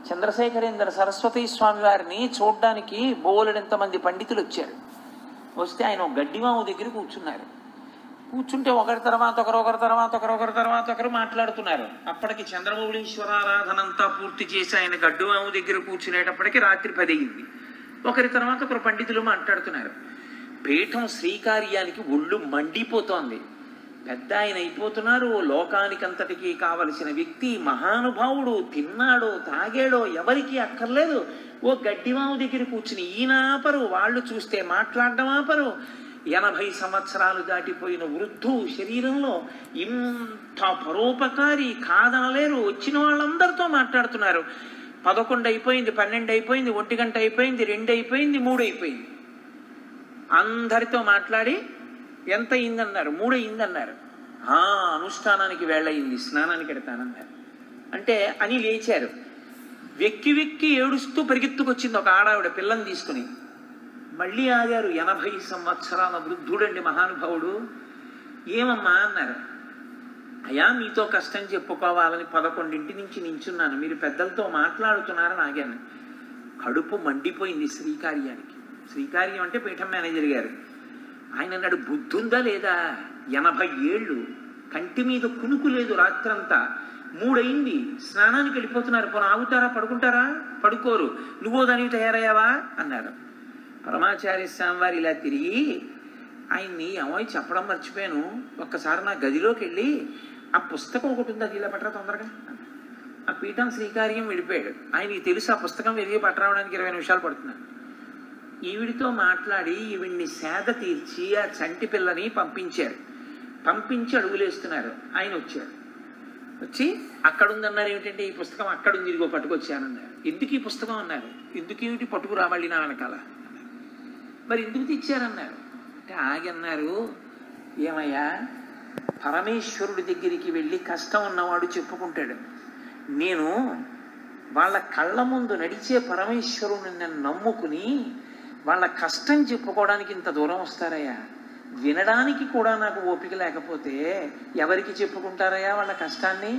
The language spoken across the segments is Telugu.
చంద్రశేఖరేంద్ర సరస్వతి స్వామి వారిని చూడ్డానికి బోలెడంతమంది పండితులు వచ్చారు. వస్తే ఆయన గడ్డిమాము దగ్గర కూర్చున్నారు. కూర్చుంటే ఒకరి తర్వాత ఒకరు మాట్లాడుతున్నారు. అప్పటికి చంద్రమౌళీశ్వరారాధన అంతా పూర్తి చేసి ఆయన గడ్డిమాము దగ్గర కూర్చునేటప్పటికి రాత్రి 10 అయింది. ఒకరి తర్వాత ఒకరు పండితులు మాట్లాడుతున్నారు. పీఠం శ్రీకార్యానికి ఒళ్ళు మండిపోతోంది. పెద్ద ఆయన అయిపోతున్నారు. లోకానికంతటికీ కావలసిన వ్యక్తి, మహానుభావుడు, తిన్నాడో తాగాడో ఎవరికి అక్కర్లేదు. ఓ గడ్డిమాము దగ్గర కూర్చుని ఈయన ఆపరు, వాళ్ళు చూస్తే మాట్లాడడం ఆపరు. 80 సంవత్సరాలు దాటిపోయిన వృద్ధు శరీరంలో ఇంత పరోపకారి కాదనలేరు. వచ్చిన వాళ్ళందరితో మాట్లాడుతున్నారు. 11 అయిపోయింది, 12 అయిపోయింది, 1 గంట అయిపోయింది, 2 అయిపోయింది, 3 అయిపోయింది. అందరితో మాట్లాడి ఎంత అయిందన్నారు. 3 అయిందన్నారు. అనుష్ఠానానికి వేళయింది, స్నానానికి ఎడతానన్నారు. అంటే అని లేచారు. వెక్కి వెక్కి ఏడుస్తూ పరిగెత్తుకొచ్చింది ఒక ఆడావిడ పిల్లని తీసుకుని. మళ్ళీ ఆగారు. 80 సంవత్సరాల వృద్ధుడండి మహానుభావుడు. ఏమమ్మా అన్నారు. అయ్యా మీతో కష్టం చెప్పుకోవాలని 11 నుంచి నించున్నాను, మీరు పెద్దలతో మాట్లాడుతున్నారని ఆగాను. కడుపు మండిపోయింది శ్రీకార్యానికి. శ్రీకార్యం అంటే పీఠం మేనేజర్ గారు. ఆయన అన్నాడు, బుద్ధుందా లేదా? 80 ఏళ్ళు, కంటి మీద కునుకు లేదు, రాత్రంతా 3 అయింది, స్నానానికి వెళ్ళిపోతున్నారు, పోనీ ఆగుతారా, పడుకుంటారా? పడుకోరు. నువ్వో దానికి తయారయ్యావా అన్నారు. పరమాచార్య స్వామి వారు ఇలా తిరిగి ఆయన్ని ఏమో చెప్పడం మర్చిపోయాను, ఒక్కసారి నా గదిలోకి వెళ్ళి ఆ పుస్తకం ఒకటి ఉంది, అది ఇలా పట్టరా తొందరగా. ఆ పీఠం శ్రీకార్యం వెళ్ళిపోయాడు. ఆయనకి తెలుసు ఆ పుస్తకం వెదిగి పట్టరావడానికి 20 నిమిషాలు పడుతున్నాడు. ఈవిడితో మాట్లాడి ఈవిడ్ని సేద తీర్చి ఆ చంటి పిల్లని పంపించారు. పంపించి అడుగులేస్తున్నారు. ఆయన వచ్చారు. వచ్చి అక్కడుందన్నారు. ఏమిటంటే ఈ పుస్తకం అక్కడుంది, ఇదిగో పట్టుకొచ్చానన్నారు. ఎందుకు ఈ పుస్తకం అన్నారు. ఎందుకు ఏమిటి పట్టుకురావాలి నా వెనకాల. మరి ఎందుకు తెచ్చారన్నారు. అంటే ఆగి అన్నారు, ఏమయ్యా పరమేశ్వరుడి దగ్గరికి వెళ్ళి కష్టం ఉన్నవాడు చెప్పుకుంటాడు. నేను వాళ్ళ కళ్ళ ముందు నడిచే పరమేశ్వరుని నన్ను నమ్ముకుని వాళ్ళ కష్టం చెప్పుకోవడానికి ఇంత దూరం వస్తారయ్యా. వినడానికి కూడా నాకు ఓపిక లేకపోతే ఎవరికి చెప్పుకుంటారయ్యా వాళ్ళ కష్టాన్ని.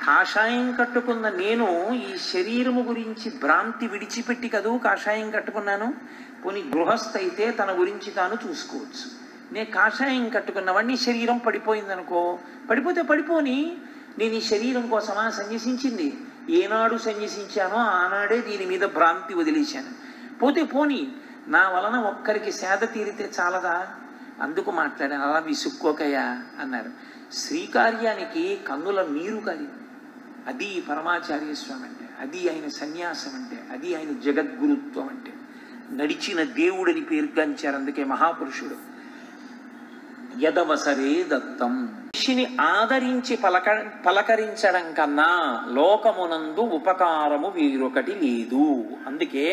కాషాయం కట్టుకున్న నేను ఈ శరీరము గురించి భ్రాంతి విడిచిపెట్టి కదూ కాషాయం కట్టుకున్నాను. పోనీ గృహస్థ అయితే తన గురించి తాను చూసుకోవచ్చు. నేను కాషాయం కట్టుకున్నవాడిని శరీరం పడిపోయిందనుకో, పడిపోతే పడిపోని. నేను ఈ శరీరం కోసమా సన్యసించింది? ఏనాడు సన్యసించానో ఆనాడే దీని మీద భ్రాంతి వదిలేశాను. పోతే పోని, నా వలన ఒక్కరికి సేద తీరితే చాలదా? అందుకు మాట్లాడాను. అలా విసుక్కోకయ్యా అన్నారు. శ్రీకార్యానికి కన్నుల నీరు కాదు. అది పరమాచార్య స్వామి అంటే, అది ఆయన సన్యాసం అంటే, అది ఆయన జగద్గురుత్వం అంటే. నడిచిన దేవుడని పేర్గాంచారు. అందుకే మహాపురుషుడు. యదవసరే దత్తం. మనిషిని ఆదరించి పలకరించడం కన్నా లోకమునందు ఉపకారము వేరొకటి లేదు. అందుకే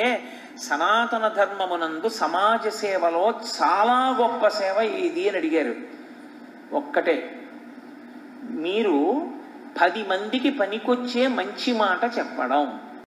సనాతన ధర్మమునందు సమాజ సేవలో చాలా గొప్ప సేవ ఏది అని అడిగారు. ఒక్కటే, మీరు 10 మందికి పనికొచ్చే మంచి మాట చెప్పడం.